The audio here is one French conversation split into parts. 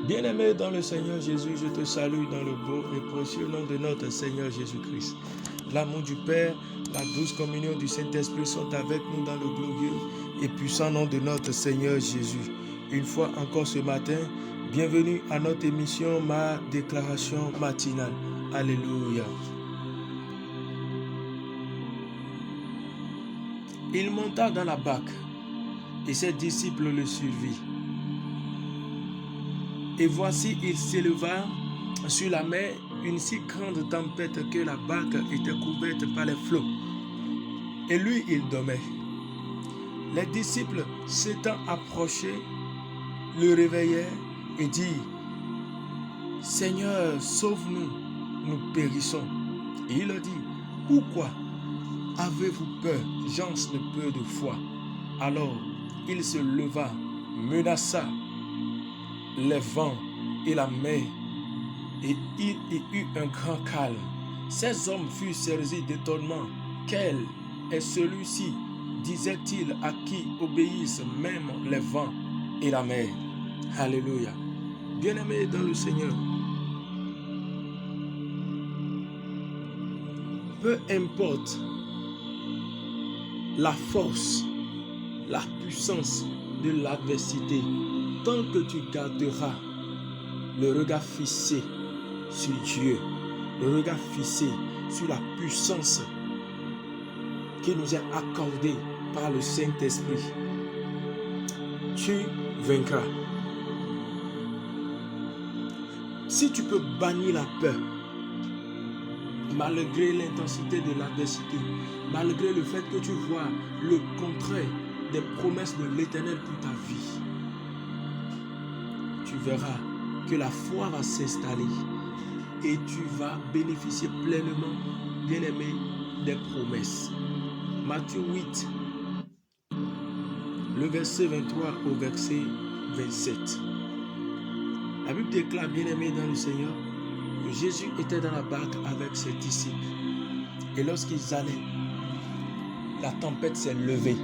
Bien-aimé dans le Seigneur Jésus, je te salue dans le beau et précieux nom de notre Seigneur Jésus-Christ. L'amour du Père, la douce communion du Saint-Esprit sont avec nous dans le glorieux et puissant nom de notre Seigneur Jésus. Une fois encore ce matin, bienvenue à notre émission Ma déclaration matinale. Alléluia. Il monta dans la barque et ses disciples le suivirent. Et voici, il s'éleva sur la mer une si grande tempête que la barque était couverte par les flots. Et lui, il dormait. Les disciples, s'étant approchés, le réveillèrent et dirent: Seigneur, sauve-nous, nous périssons. Et il leur dit: Pourquoi avez-vous peur, gens de peu de foi? Alors il se leva, menaça les vents et la mer, et il y eut un grand calme. Ces hommes furent saisis d'étonnement. Quel est celui-ci, disait-il, à qui obéissent même les vents et la mer? Alléluia. Bien-aimés dans le Seigneur, peu importe la force, la puissance de l'adversité, tant que tu garderas le regard fixé sur Dieu, le regard fixé sur la puissance qui nous est accordée par le Saint-Esprit, tu vaincras. Si tu peux bannir la peur, malgré l'intensité de l'adversité, malgré le fait que tu vois le contraire des promesses de l'Éternel pour ta vie, tu verras que la foi va s'installer et tu vas bénéficier pleinement, bien-aimé, des promesses. Matthieu 8, le verset 23 au verset 27. La Bible déclare, bien-aimé dans le Seigneur, que Jésus était dans la barque avec ses disciples. Et lorsqu'ils allaient, la tempête s'est levée.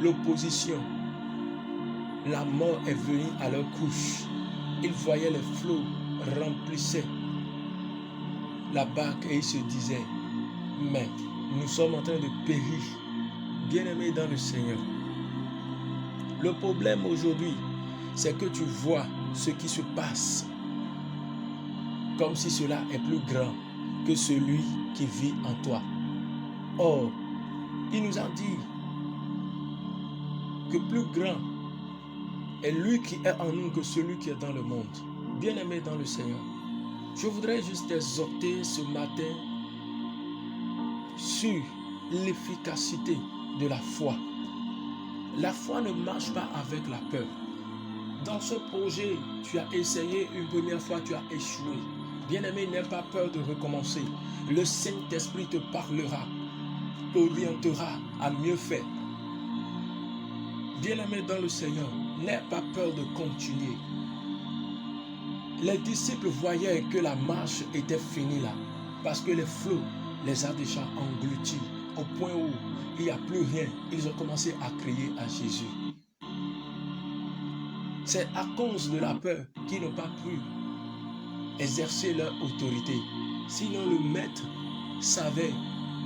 L'opposition, la mort est venue à leur couche. Ils voyaient les flots remplissaient la barque et ils se disaient: mais nous sommes en train de périr. Bien-aimés dans le Seigneur, le problème aujourd'hui, c'est que tu vois ce qui se passe comme si cela est plus grand que celui qui vit en toi. Or, il nous a dit que plus grand est lui qui est en nous que celui qui est dans le monde. Bien-aimé dans le Seigneur, je voudrais juste t'exhorter ce matin sur l'efficacité de la foi. La foi ne marche pas avec la peur. Dans ce projet, tu as essayé une première fois, tu as échoué. Bien-aimé, n'aie pas peur de recommencer. Le Saint-Esprit te parlera, t'orientera à mieux faire. Bien-aimé dans le Seigneur, n'aie pas peur de continuer. Les disciples voyaient que la marche était finie là, parce que les flots les a déjà engloutis, au point où il n'y a plus rien. Ils ont commencé à crier à Jésus. C'est à cause de la peur qu'ils n'ont pas pu exercer leur autorité. Sinon, le maître savait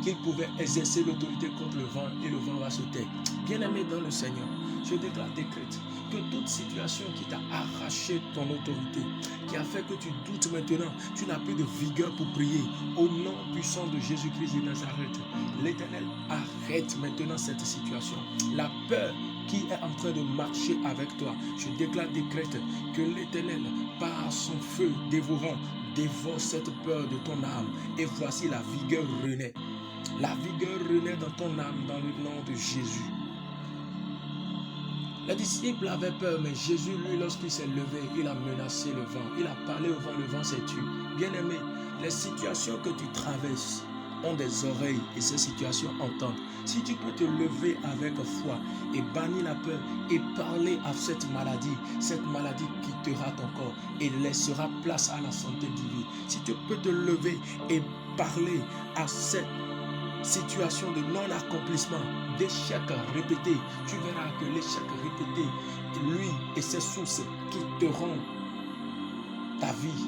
qu'il pouvait exercer l'autorité contre le vent et le vent va se taire. Bien-aimé dans le Seigneur, je déclare, décrète que toute situation qui t'a arraché ton autorité, qui a fait que tu doutes maintenant, tu n'as plus de vigueur pour prier, au nom puissant de Jésus-Christ de Nazareth, l'Éternel arrête maintenant cette situation. La peur qui est en train de marcher avec toi, je déclare, décrète que l'Éternel, par son feu dévorant, dévore cette peur de ton âme. Et voici la vigueur renaît. La vigueur renaît dans ton âme dans le nom de Jésus. Les disciples avaient peur, mais Jésus, lui, lorsqu'il s'est levé, il a menacé le vent. Il a parlé au vent, le vent s'est tué. Bien-aimé, les situations que tu traverses ont des oreilles et ces situations entendent. Si tu peux te lever avec foi et bannir la peur et parler à cette maladie quittera ton corps et laissera place à la santé divine. Si tu peux te lever et parler à cette situation de non-accomplissement, d'échecs répétés, tu verras que l'échec répété, lui et ses sources quitteront ta vie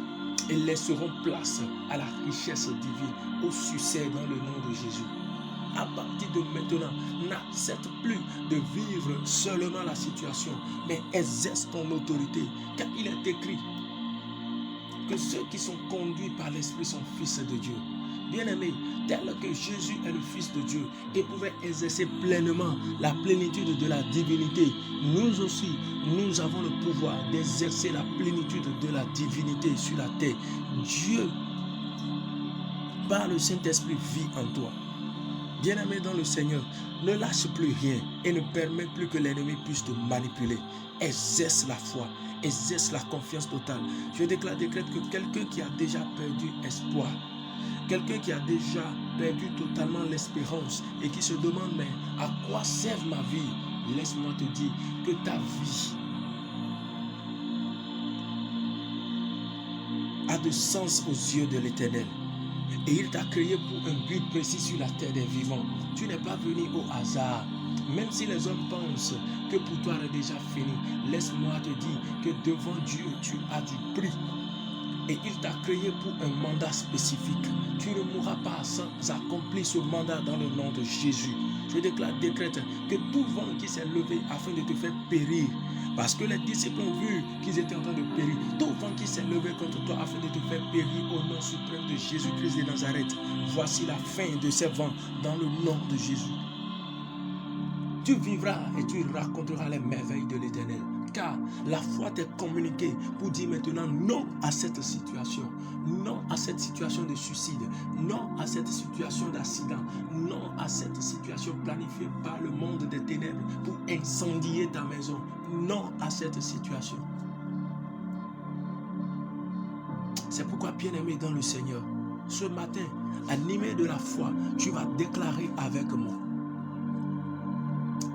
et laisseront place à la richesse divine, au succès dans le nom de Jésus. À partir de maintenant, n'accepte plus de vivre seulement la situation, mais exerce ton autorité, car il est écrit que ceux qui sont conduits par l'Esprit sont fils de Dieu. Bien-aimés, tel que Jésus est le Fils de Dieu et pouvait exercer pleinement la plénitude de la divinité, nous aussi, nous avons le pouvoir d'exercer la plénitude de la divinité sur la terre. Dieu, par le Saint-Esprit, vit en toi. Bien-aimé dans le Seigneur, ne lâche plus rien et ne permets plus que l'ennemi puisse te manipuler. Exerce la foi, exerce la confiance totale. Je décrète que quelqu'un qui a déjà perdu espoir, quelqu'un qui a déjà perdu totalement l'espérance et qui se demande mais à quoi sert ma vie, laisse-moi te dire que ta vie a de sens aux yeux de l'Éternel. Et il t'a créé pour un but précis sur la terre des vivants. Tu n'es pas venu au hasard. Même si les hommes pensent que pour toi c'est déjà fini, laisse-moi te dire que devant Dieu, tu as du prix. Et il t'a créé pour un mandat spécifique. Tu ne mourras pas sans accomplir ce mandat dans le nom de Jésus. Je décrète que tout vent qui s'est levé afin de te faire périr, parce que les disciples ont vu qu'ils étaient en train de périr, tout vent qui s'est levé contre toi afin de te faire périr au nom suprême de Jésus-Christ de Nazareth, voici la fin de ces vents dans le nom de Jésus. Tu vivras et tu raconteras les merveilles de l'Éternel. Car la foi t'est communiquée pour dire maintenant non à cette situation, non à cette situation de suicide, non à cette situation d'accident, non à cette situation planifiée par le monde des ténèbres pour incendier ta maison, non à cette situation. C'est pourquoi, bien-aimé dans le Seigneur, ce matin, animé de la foi, tu vas déclarer avec moi: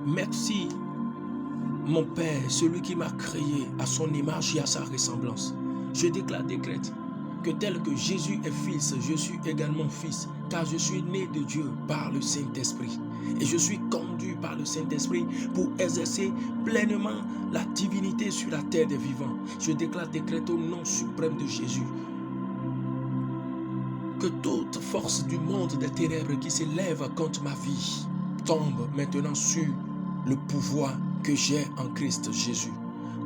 merci, mon Père, celui qui m'a créé à son image et à sa ressemblance. Je décrète que tel que Jésus est fils, je suis également fils, car je suis né de Dieu par le Saint-Esprit. Et je suis conduit par le Saint-Esprit pour exercer pleinement la divinité sur la terre des vivants. Je décrète au nom suprême de Jésus que toute force du monde des ténèbres qui s'élève contre ma vie tombe maintenant sur le pouvoir que j'ai en Christ Jésus.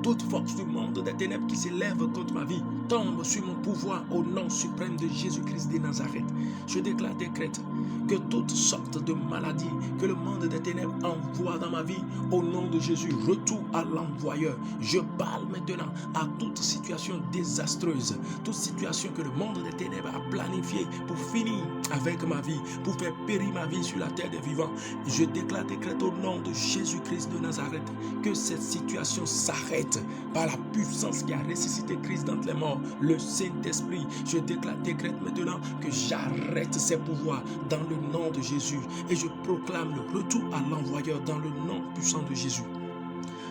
Toute force du monde des ténèbres qui s'élève contre ma vie tombe sur mon pouvoir au nom suprême de Jésus-Christ de Nazareth. Je décrète que toute sorte de maladie que le monde des ténèbres envoie dans ma vie, au nom de Jésus, retourne à l'envoyeur. Je parle maintenant à toute situation désastreuse, toute situation que le monde des ténèbres a planifiée pour finir avec ma vie, pour faire périr ma vie sur la terre des vivants. Je décrète au nom de Jésus-Christ de Nazareth que cette situation s'arrête par la puissance qui a ressuscité Christ d'entre les morts, le Saint-Esprit. Je décrète maintenant que j'arrête ses pouvoirs dans le nom de Jésus et je proclame le retour à l'envoyeur dans le nom puissant de Jésus.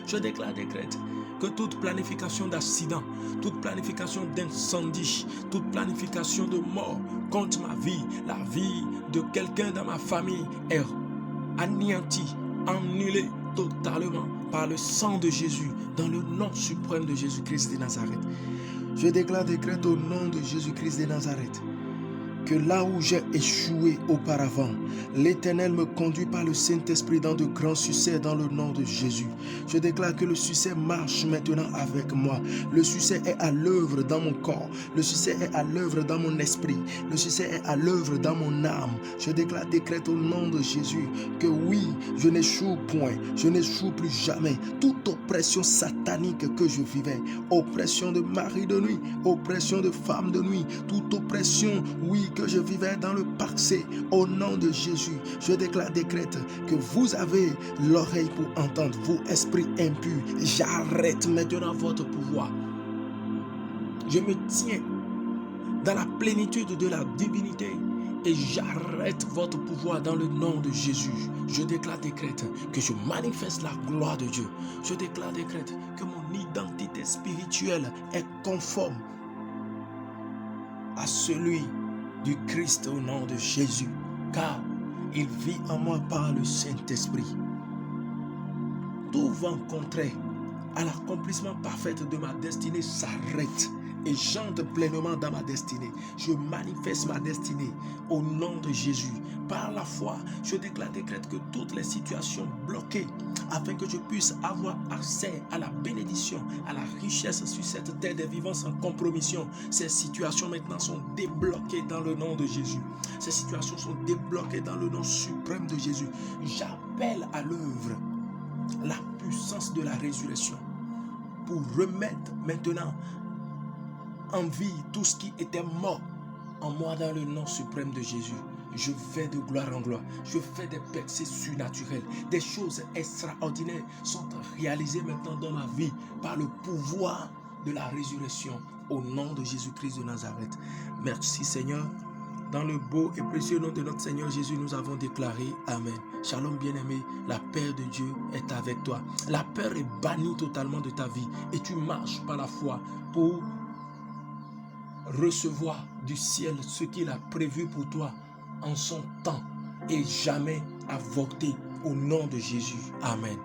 Je décrète que toute planification d'accident, toute planification d'incendie, toute planification de mort contre ma vie, la vie de quelqu'un dans ma famille est anéantie, annulée totalement par le sang de Jésus dans le nom suprême de Jésus-Christ de Nazareth. Je décrète au nom de Jésus-Christ de Nazareth que là où j'ai échoué auparavant, l'Éternel me conduit par le Saint-Esprit dans de grands succès dans le nom de Jésus. Je déclare que le succès marche maintenant avec moi. Le succès est à l'œuvre dans mon corps. Le succès est à l'œuvre dans mon esprit. Le succès est à l'œuvre dans mon âme. Je décrète au nom de Jésus que oui, je n'échoue point. Je n'échoue plus jamais. Toute oppression satanique que je vivais, oppression de mari de nuit, oppression de femme de nuit, toute oppression, oui, que je vivais dans le passé, au nom de Jésus, je décrète que vous avez l'oreille pour entendre, vous, esprits impurs. J'arrête maintenant votre pouvoir. Je me tiens dans la plénitude de la divinité et j'arrête votre pouvoir dans le nom de Jésus. Je décrète que je manifeste la gloire de Dieu. Je décrète que mon identité spirituelle est conforme à celui du Christ au nom de Jésus. Car Il vit en moi par le Saint-Esprit. Tout vent contraire à l'accomplissement parfait de ma destinée s'arrête et j'entre pleinement dans ma destinée. Je manifeste ma destinée au nom de Jésus. Par la foi, je décrète que toutes les situations bloquées, afin que je puisse avoir accès à la bénédiction, à la richesse sur cette terre des vivants sans compromission, ces situations maintenant sont débloquées dans le nom de Jésus. Ces situations sont débloquées dans le nom suprême de Jésus. J'appelle à l'œuvre la puissance de la résurrection pour remettre maintenant en vie tout ce qui était mort en moi dans le nom suprême de Jésus. Je vais de gloire en gloire. Je fais des percées surnaturelles. Des choses extraordinaires sont réalisées maintenant dans ma vie par le pouvoir de la résurrection au nom de Jésus-Christ de Nazareth. Merci Seigneur. Dans le beau et précieux nom de notre Seigneur Jésus, nous avons déclaré Amen. Shalom bien-aimé, la paix de Dieu est avec toi. La peur est bannie totalement de ta vie et tu marches par la foi pour recevoir du ciel ce qu'il a prévu pour toi en son temps et jamais avorter au nom de Jésus. Amen.